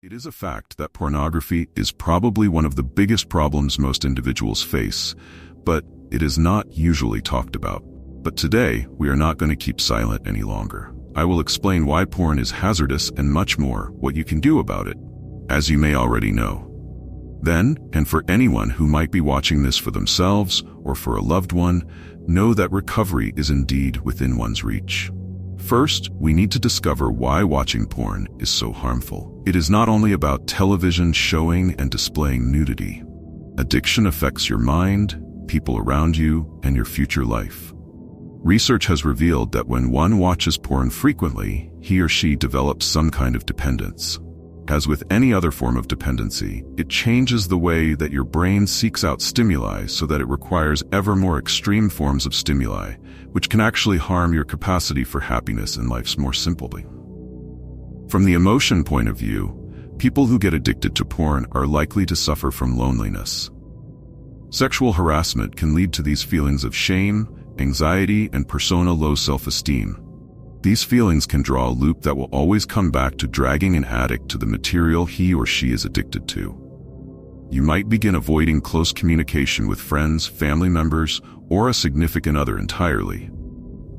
It is a fact that pornography is probably one of the biggest problems most individuals face, but it is not usually talked about. But today, we are not going to keep silent any longer. I will explain why porn is hazardous and much more, what you can do about it, as you may already know. Then, and for anyone who might be watching this for themselves or for a loved one, know that recovery is indeed within one's reach. First, we need to discover why watching porn is so harmful. It is not only about television showing and displaying nudity. Addiction affects your mind, people around you, and your future life. Research has revealed that when one watches porn frequently, he or she develops some kind of dependence. As with any other form of dependency, it changes the way that your brain seeks out stimuli so that it requires ever more extreme forms of stimuli, which can actually harm your capacity for happiness in life more simply. From the emotion point of view, people who get addicted to porn are likely to suffer from loneliness. Sexual harassment can lead to these feelings of shame, anxiety, and low self-esteem. These feelings can draw a loop that will always come back to dragging an addict to the material he or she is addicted to. You might begin avoiding close communication with friends, family members, or a significant other entirely.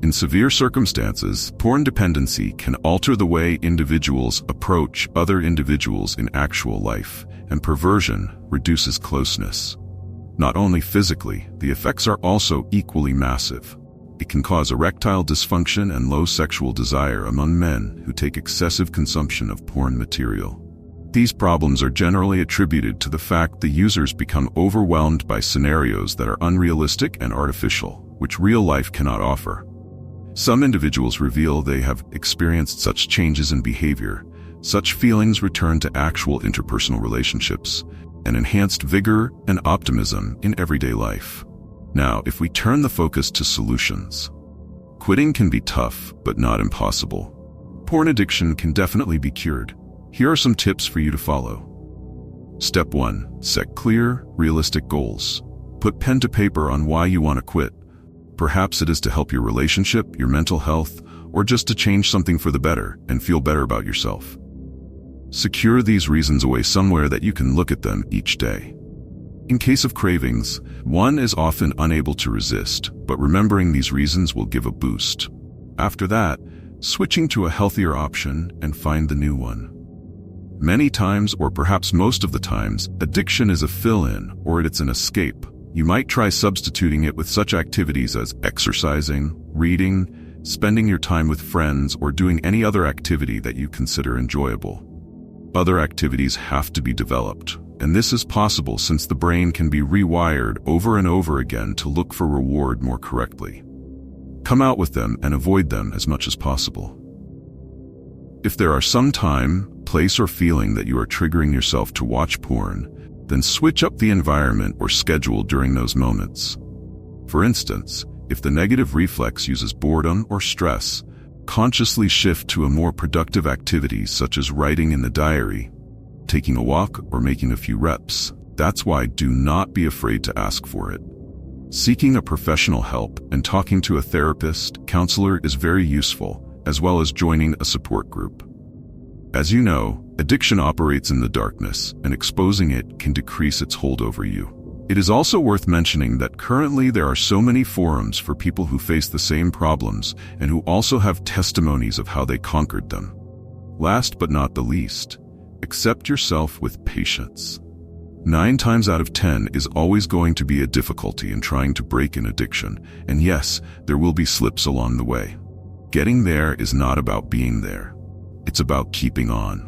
In severe circumstances, porn dependency can alter the way individuals approach other individuals in actual life, and perversion reduces closeness. Not only physically, the effects are also equally massive. It can cause erectile dysfunction and low sexual desire among men who take excessive consumption of porn material. These problems are generally attributed to the fact the users become overwhelmed by scenarios that are unrealistic and artificial, which real life cannot offer. Some individuals reveal they have experienced such changes in behavior. Such feelings return to actual interpersonal relationships, and enhanced vigor and optimism in everyday life. Now, if we turn the focus to solutions, quitting can be tough, but not impossible. Porn addiction can definitely be cured. Here are some tips for you to follow. Step 1. Set clear, realistic goals. Put pen to paper on why you want to quit. Perhaps it is to help your relationship, your mental health, or just to change something for the better and feel better about yourself. Secure these reasons away somewhere that you can look at them each day. In case of cravings, one is often unable to resist, but remembering these reasons will give a boost. After that, switching to a healthier option and find the new one. Many times, or perhaps most of the times, addiction is a fill-in or it's an escape. You might try substituting it with such activities as exercising, reading, spending your time with friends, or doing any other activity that you consider enjoyable. Other activities have to be developed, and this is possible since the brain can be rewired over and over again to look for reward more correctly. Come out with them and avoid them as much as possible. If there are some time, place, or feeling that you are triggering yourself to watch porn, then switch up the environment or schedule during those moments. For instance, if the negative reflex uses boredom or stress, consciously shift to a more productive activity such as writing in the diary, taking a walk, or making a few reps. That's why do not be afraid to ask for it. Seeking a professional help and talking to a therapist, counselor is very useful, as well as joining a support group. As you know, addiction operates in the darkness, and exposing it can decrease its hold over you. It is also worth mentioning that currently there are so many forums for people who face the same problems and who also have testimonies of how they conquered them. Last but not the least, accept yourself with patience. 9 times out of 10 is always going to be a difficulty in trying to break an addiction, and yes, there will be slips along the way. Getting there is not about being there. It's about keeping on.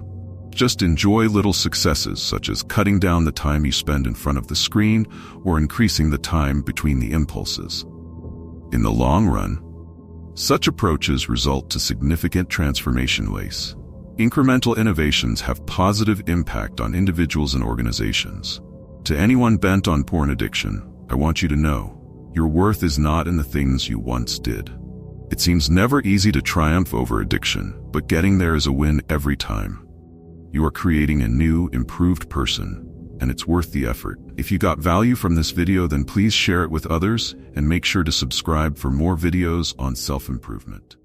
Just enjoy little successes such as cutting down the time you spend in front of the screen or increasing the time between the impulses. In the long run, such approaches result to significant transformation ways. Incremental innovations have positive impact on individuals and organizations. To anyone bent on porn addiction, I want you to know, your worth is not in the things you once did. It seems never easy to triumph over addiction, but getting there is a win every time. You are creating a new, improved person, and it's worth the effort. If you got value from this video, then please share it with others and make sure to subscribe for more videos on self-improvement.